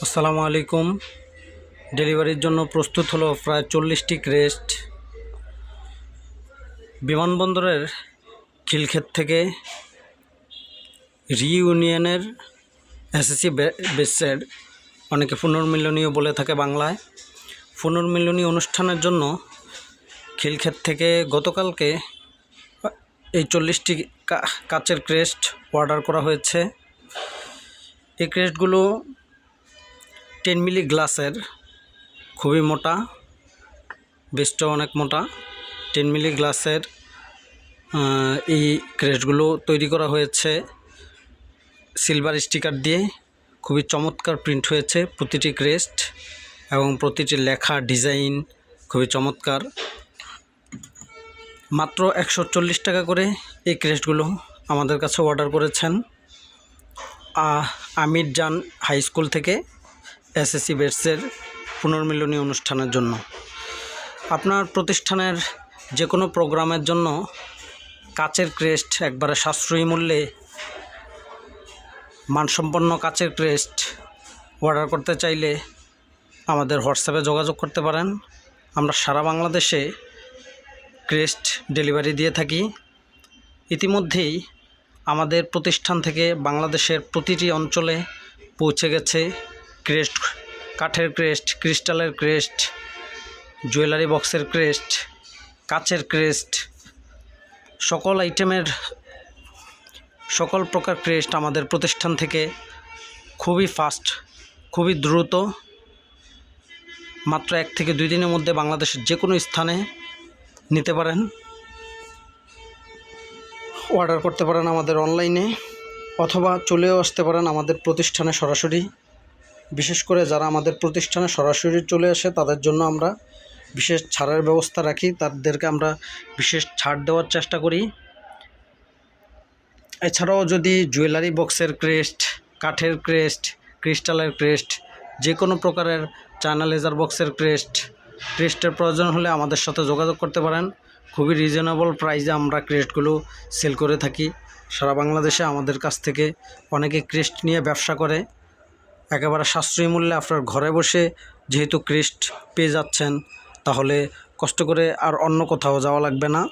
আসসালামু আলাইকুম। ডেলিভারির জন্য প্রস্তুত হলো প্রায় 40টি ক্রেস্ট। বিমানবন্দরের খিলক্ষেত থেকে রিইউনিয়নের এসএসসি বেসের, অনেকে পুনর্মিলনীয় বলে থাকে বাংলায়, পুনর্মিলনী অনুষ্ঠানের জন্য খিলক্ষেত থেকে গতকালকে এই 40টি কাচের ক্রেস্ট অর্ডার করা হয়েছে। এই ক্রেস্টগুলো 10 মিলি গ্লাসের, খুবই মোটা, বেসটাও অনেক মোটা। 10 মিলি গ্লাসের এই ক্রেস্টগুলো তৈরি করা হয়েছে সিলভার স্টিকার দিয়ে। খুবই চমৎকার প্রিন্ট হয়েছে প্রতিটি ক্রেস্ট এবং প্রতিটি লেখা ডিজাইন খুবই চমৎকার। মাত্র 140 টাকা করে এই ক্রেস্টগুলো আমাদের কাছে অর্ডার করেছেন আমির জান হাই স্কুল থেকে এসএসসি বেসের পুনর্মিলনী অনুষ্ঠানের জন্য। আপনার প্রতিষ্ঠানের যে কোনো প্রোগ্রামের জন্য কাচের ক্রেস্ট একবারে সাশ্রয়ী মূল্যে মানসম্পন্ন কাচের ক্রেস্ট অর্ডার করতে চাইলে আমাদের হোয়াটসঅ্যাপে যোগাযোগ করতে পারেন। আমরা সারা বাংলাদেশে ক্রেস্ট ডেলিভারি দিয়ে থাকি। ইতিমধ্যেই আমাদের প্রতিষ্ঠান থেকে বাংলাদেশের প্রতিটি অঞ্চলে পৌঁছে গেছে ক্রেস্ট, কাঠের ক্রেস্ট, ক্রিস্টালের ক্রেস্ট, জুয়েলারি বক্সের ক্রেস্ট, কাচের ক্রেস্ট, সকল আইটেমের সকল প্রকার ক্রেস্ট আমাদের প্রতিষ্ঠান থেকে খুবই ফাস্ট, খুবই দ্রুত, মাত্র 1 থেকে 2 দিনের মধ্যে বাংলাদেশের যে কোনো স্থানে নিতে পারেন। অর্ডার করতে পারেন আমাদের অনলাইনে, অথবা চলেও আসতে পারেন আমাদের প্রতিষ্ঠানে সরাসরি। বিশেষ করে যারা আমাদের প্রতিষ্ঠানে সরাসরি চলে আসে তাদের জন্য আমরা বিশেষ ছাড়ের ব্যবস্থা রাখি, তাদেরকে আমরা বিশেষ ছাড় দেওয়ার চেষ্টা করি। এছাড়াও যদি জুয়েলারি বক্সের ক্রেস্ট, কাঠের ক্রেস্ট, ক্রিস্টালের ক্রেস্ট, যে কোনো প্রকারের চায়না লেজার বক্সের ক্রেস্টের প্রয়োজন হলে আমাদের সাথে যোগাযোগ করতে পারেন। খুবই রিজনেবল প্রাইসে আমরা ক্রেস্টগুলো সেল করে থাকি। সারা বাংলাদেশে আমাদের কাছ থেকে অনেকে ক্রেস্ট নিয়ে ব্যবসা করে। একেবারে সাশ্রয়ী মূল্যে আপনার ঘরে বসে যেহেতু ক্রেস্ট পেয়ে যাচ্ছেন, তাহলে কষ্ট করে আর অন্য কোথাও যাওয়া লাগবে না।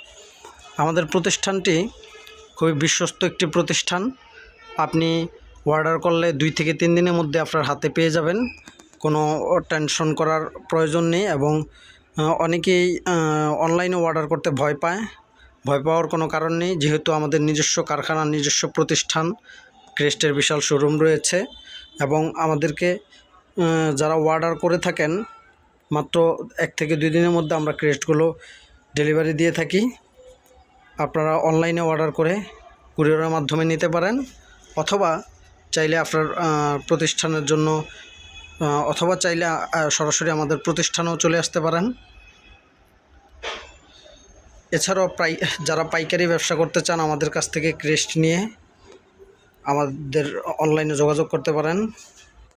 আমাদের প্রতিষ্ঠানটি খুবই বিশ্বস্ত একটি প্রতিষ্ঠান। আপনি অর্ডার করলে 2 থেকে 3 দিনের মধ্যে আপনার হাতে পেয়ে যাবেন, কোনো টেনশন করার প্রয়োজন নেই। এবং অনেকেই অনলাইনে অর্ডার করতে ভয় পায়, ভয় পাওয়ার কোনো কারণ নেই, যেহেতু আমাদের নিজস্ব কারখানা, নিজস্ব প্রতিষ্ঠান, ক্রেস্টের বিশাল শোরুম রয়েছে। এবং আমাদেরকে যারা অর্ডার করে থাকেন, মাত্র 1 থেকে 2 দিনের মধ্যে আমরা ক্রেস্টগুলো ডেলিভারি দিয়ে থাকি। আপনারা অনলাইনে অর্ডার করে কুরিয়ারের মাধ্যমে নিতে পারেন, অথবা চাইলে আপনার প্রতিষ্ঠানের জন্য, অথবা চাইলে সরাসরি আমাদের প্রতিষ্ঠানেও চলে আসতে পারেন। এছাড়াও যারা পাইকারি ব্যবসা করতে চান আমাদের কাছ থেকে ক্রেস্ট নিয়ে আমাদের অনলাইনে যোগাযোগ করতে পারেন।